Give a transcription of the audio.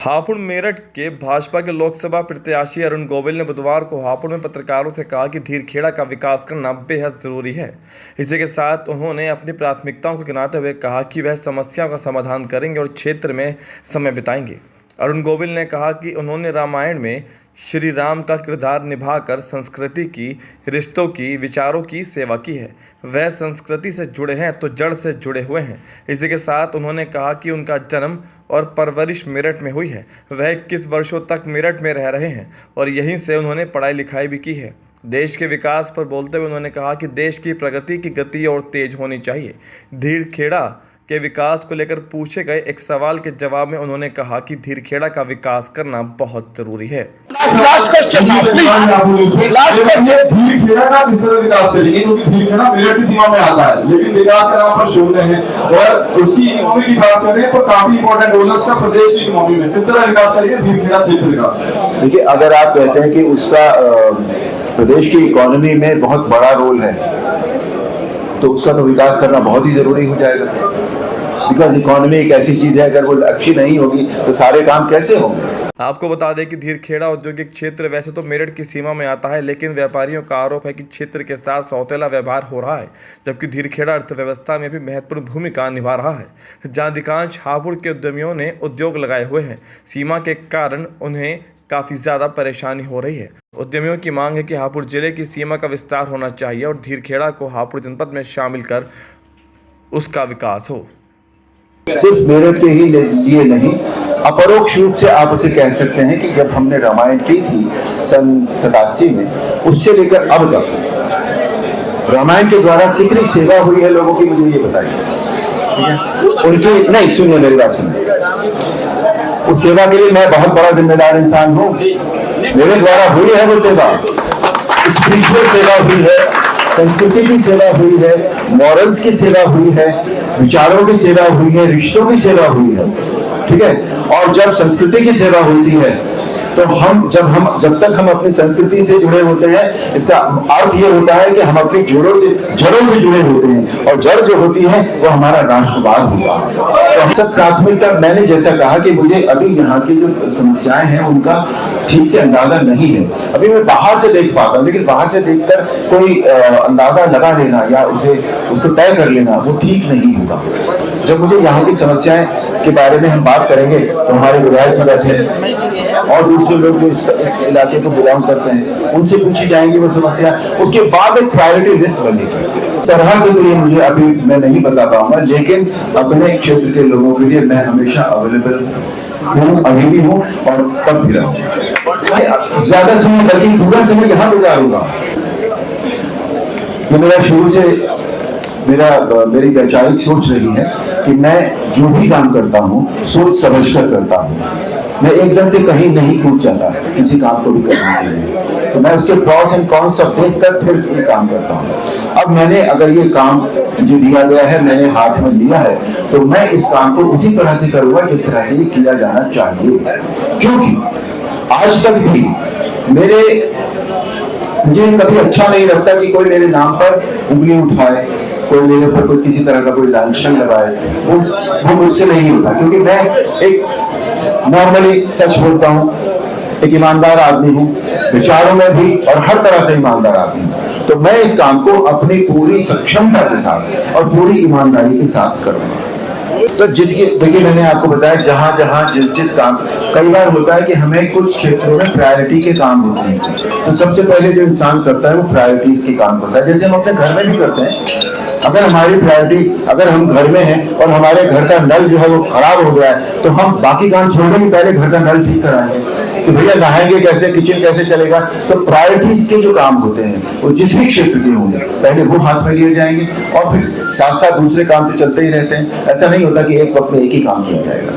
हापुड़ मेरठ के भाजपा के लोकसभा प्रत्याशी अरुण गोविल ने बुधवार को हापुड़ में पत्रकारों से कहा कि धीरखेड़ा का विकास करना बेहद जरूरी है। इसी के साथ उन्होंने अपनी प्राथमिकताओं को गिनाते हुए कहा कि वह समस्याओं का समाधान करेंगे और क्षेत्र में समय बिताएंगे। अरुण गोविल ने कहा कि उन्होंने रामायण में श्री राम का किरदार निभाकर संस्कृति की, रिश्तों की, विचारों की सेवा की है। वह संस्कृति से जुड़े हैं तो जड़ से जुड़े हुए हैं। इसी के साथ उन्होंने कहा कि उनका जन्म और परवरिश मेरठ में हुई है। वह 21 वर्षों तक मेरठ में रह रहे हैं और यहीं से उन्होंने पढ़ाई लिखाई भी की है। देश के विकास पर बोलते हुए उन्होंने कहा कि देश की प्रगति की गति और तेज होनी चाहिए। धीरखेड़ा के विकास को लेकर पूछे गए एक सवाल के जवाब में उन्होंने कहा कि धीरखेड़ा का विकास करना बहुत जरूरी है। लास्ट क्वेश्चन धीरखेड़ा का किस तरह विकास करेंगे, क्योंकि धीरखेड़ा मेरठ की सीमा में आता है, लेकिन विकास का नाम पर शून्य है। और उसकी इकोनॉमी की बात करें तो काफी इंपॉर्टेंट रोल है उसका प्रदेश की इकोनॉमी में। किस तरह विकास करेंगे धीरखेड़ा क्षेत्र का? देखिए, अगर आप कहते हैं कि उसका प्रदेश की इकोनॉमी में बहुत बड़ा रोल है तो उसका तो विकास करना बहुत ही जरूरी हो जाएगा। बिकॉज इकोनॉमी एक ऐसी चीज है, अगर वो अच्छी नहीं होगी तो सारे काम कैसे होंगे। आपको बता दें कि धीरखेड़ा औद्योगिक क्षेत्र वैसे तो मेरठ की सीमा में आता है, लेकिन व्यापारियों का आरोप है कि क्षेत्र के साथ सौतेला व्यवहार हो रहा है, जबकि धीरखेड़ा अर्थव्यवस्था में भी महत्वपूर्ण भूमिका निभा रहा है, जहां अधिकांश हापुड़ के उद्यमियों ने उद्योग लगाए हुए हैं। सीमा के कारण उन्हें काफ़ी ज़्यादा परेशानी हो रही है। उद्यमियों की मांग है कि हापुड़ जिले की सीमा का विस्तार होना चाहिए और धीरखेड़ा को हापुड़ जनपद में शामिल कर उसका विकास हो। सिर्फ मेरठ के ही लिए नहीं, अपरोक्ष रूप से आप उसे कह सकते हैं कि जब हमने रामायण की थी सन 87 में, उससे लेकर अब तक रामायण के द्वारा कितनी सेवा हुई है लोगों की, मुझे ये बताइए। उनकी नहीं, सुनिए मेरी बात सुनिए। उस सेवा के लिए मैं बहुत बड़ा जिम्मेदार इंसान हूँ। मेरे द्वारा हुई है वो सेवा, स्पिरिचुअल सेवा हुई है, संस्कृति की सेवा हुई है, मॉरल्स की सेवा हुई है, विचारों की सेवा हुई है, रिश्तों की सेवा हुई है। ठीक है। और जब संस्कृति की सेवा होती है तो जब तक हम अपनी संस्कृति से जुड़े होते हैं, इसका अर्थ ये होता है कि हम अपनी जड़ों से जुड़े होते हैं, और जड़ जो होती है वो हमारा राष्ट्रवाद होता है। तो हम सब प्राथमिकता, मैंने जैसा कहा कि मुझे अभी यहाँ की जो समस्याएं हैं उनका ठीक से अंदाजा नहीं है। अभी मैं बाहर से देख पाता हूँ, लेकिन बाहर से देखकर कोई अंदाजा लगा लेना या उसको तय कर लेना वो ठीक नहीं होगा। जब मुझे यहाँ की समस्याएं के बारे में हम बात करेंगे तो हमारे विधायक की वजह और दूसरे लोग जो इस इलाके को बिलोंग करते हैं उनसे पूछी जाएंगी वो समस्या, उसके बाद एक प्रायोरिटी लिस्ट बनेगी। तरह से तो ये मुझे अभी मैं नहीं बता पाऊंगा, लेकिन अपने क्षेत्र के लोगों के लिए मैं हमेशा अवेलेबल हूँ, अभी भी हूँ और तब भी रहूंगा। ज्यादा समय बल्कि पूरा समय यहाँ गुजारूंगा। ये मेरा शुरू से मेरी वैचारिक सोच रही है कि मैं जो भी काम करता हूँ सोच समझकर करता हूँ। मैं एकदम से कहीं नहीं कूद जाता किसी काम को भी करने के लिए, तो मैं उसके प्रॉस एंड कॉन्स सब देखकर फिर ये काम करता हूँ। अब मैंने अगर ये काम जो दिया गया है मैंने हाथ में लिया है, तो मैं इस काम को उसी तरह से करूंगा जिस तरह से ये किया जाना चाहिए। क्योंकि आज तक भी मुझे कभी अच्छा नहीं लगता कि कोई मेरे नाम पर उंगली उठाए, कोई मेरे ऊपर कोई किसी तरह का कोई लांछन लगाए। वो मुझसे नहीं होता, क्योंकि मैं एक नॉर्मली सच बोलता हूँ, एक ईमानदार आदमी हूँ, विचारों में भी और हर तरह से ईमानदार आदमी हूँ। तो मैं इस काम को अपनी पूरी सक्षमता के साथ और पूरी ईमानदारी के साथ करूंगा। सर देखिए, मैंने आपको बताया जहां जिस काम, कई बार होता है कि हमें कुछ क्षेत्रों में प्रायोरिटी के काम होते हैं, तो सबसे पहले जो इंसान करता है वो प्रायोरिटीज के काम करता है। जैसे हम अपने घर में भी करते हैं। अगर हमारी प्रायोरिटी, अगर हम घर में हैं और हमारे घर का नल जो है वो खराब हो गया है, तो हम बाकी काम छोड़ने के पहले घर का नल ठीक कराएंगे कि भैया नहाएंगे कैसे, किचन कैसे चलेगा। तो प्रायोरिटीज के जो काम होते हैं वो जिस भी क्षेत्र के होंगे पहले वो हाथ में लिए जाएंगे, और फिर साथ साथ दूसरे काम तो चलते ही रहते हैं। ऐसा नहीं होता कि एक वक्त में एक ही काम किया जाएगा।